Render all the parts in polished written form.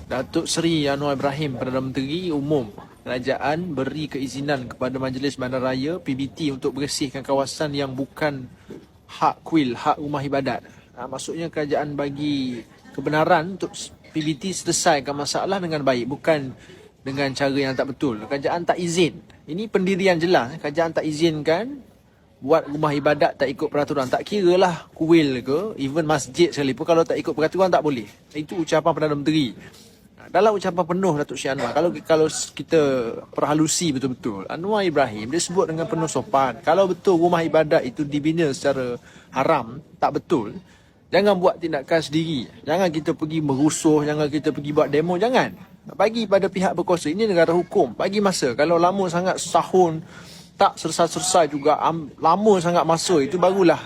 Datuk Seri Anwar Ibrahim, Perdana Menteri Umum Kerajaan beri keizinan kepada Majlis Bandaraya PBT untuk bersihkan kawasan yang bukan hak kuil, hak rumah ibadat. Maksudnya kerajaan bagi kebenaran untuk PBT selesaikan masalah dengan baik, bukan dengan cara yang tak betul. Kerajaan tak izin. Ini pendirian jelas. Kerajaan tak izinkan buat rumah ibadat tak ikut peraturan. Tak kira lah kuil ke, even masjid sekalipun, kalau tak ikut peraturan tak boleh. Itu ucapan Perdana Menteri. Dalam ucapan penuh Datuk Syed Anwar, kalau kita perhalusi betul-betul, Anwar Ibrahim dia sebut dengan penuh sopan. Kalau betul rumah ibadat itu dibina secara haram, tak betul, jangan buat tindakan sendiri. Jangan kita pergi merusuh, jangan kita pergi buat demo, jangan. Bagi pada pihak berkuasa, ini negara hukum. Bagi masa, kalau lama sangat setahun, tak selesai-selesai juga, lama sangat masa, itu barulah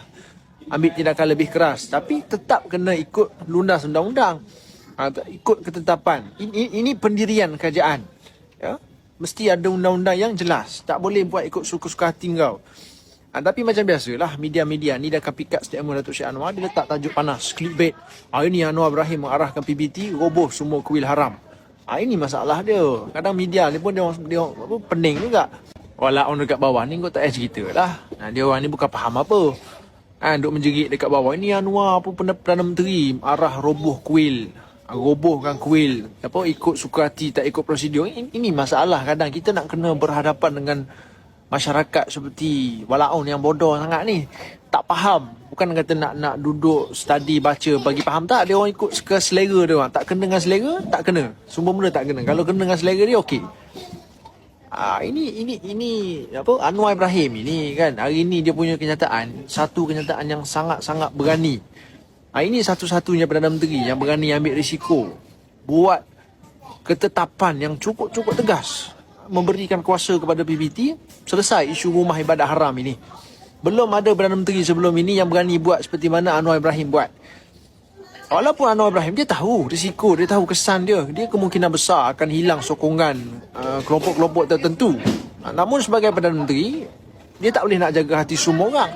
ambil tindakan lebih keras. Tapi tetap kena ikut lunas undang-undang. Ikut ketetapan. Ini pendirian kerajaan. Ya? Mesti ada undang-undang yang jelas. Tak boleh buat ikut suka-suka hati kau. Tapi macam biasalah, media-media ni dah kapikat statement Datuk Syed Anwar, dia letak tajuk panas, clickbait. Hari ni Anwar Ibrahim mengarahkan PBT, roboh semua kuil haram. Ini masalah dia. Kadang media ni pun dia pening juga. Walau orang dekat bawah ni kau tak payah cerita lah. Dia orang ni bukan faham apa. Duk menjerit dekat bawah. Ini Anwar apa Perdana Menteri arah roboh kuil. Robohkan kuil, ikut suka hati, tak ikut prosedur. Ini masalah. Kadang kita nak kena berhadapan dengan masyarakat seperti walaun yang bodoh sangat ni, tak faham. Bukan kata nak duduk study baca bagi faham, tak. Dia orang ikut selera dia orang. Tak kena dengan selera, tak kena. Semua benda tak kena. Kalau kena dengan selera dia, okey. Ini Anwar Ibrahim ini kan, hari ni dia punya kenyataan, satu kenyataan yang sangat-sangat berani. Ini satu-satunya Perdana Menteri yang berani ambil risiko, buat ketetapan yang cukup tegas, memberikan kuasa kepada PBT, selesai isu rumah ibadat haram ini. Belum ada Perdana Menteri sebelum ini yang berani buat seperti mana Anwar Ibrahim buat. Walaupun Anwar Ibrahim, dia tahu risiko, dia tahu kesan dia kemungkinan besar akan hilang sokongan kelompok-kelompok tertentu. Namun sebagai Perdana Menteri, dia tak boleh nak jaga hati semua orang.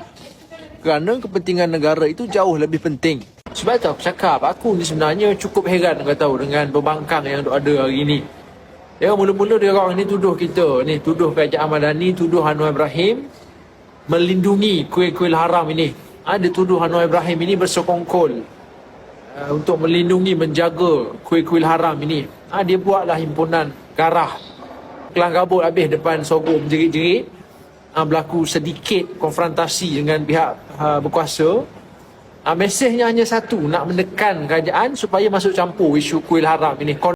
Kerana kepentingan negara itu jauh lebih penting. Sebab itu aku cakap, aku ni sebenarnya cukup heran kau tahu dengan pembangkang yang ada hari ni. Mula-mula dia orang ni tuduh kita, tuduh Kerajaan Madani, tuduh Anwar Ibrahim melindungi kuil-kuil haram ini. Dia tuduh Anwar Ibrahim ini bersekongkol untuk melindungi, menjaga kuil-kuil haram ini. Dia buatlah himpunan garah, kelang kabut habis depan Sorgo menjerit-jerit. Berlaku sedikit konfrontasi dengan pihak berkuasa. Mesejnya hanya satu, nak menekan kerajaan supaya masuk campur isu kuil haram ini.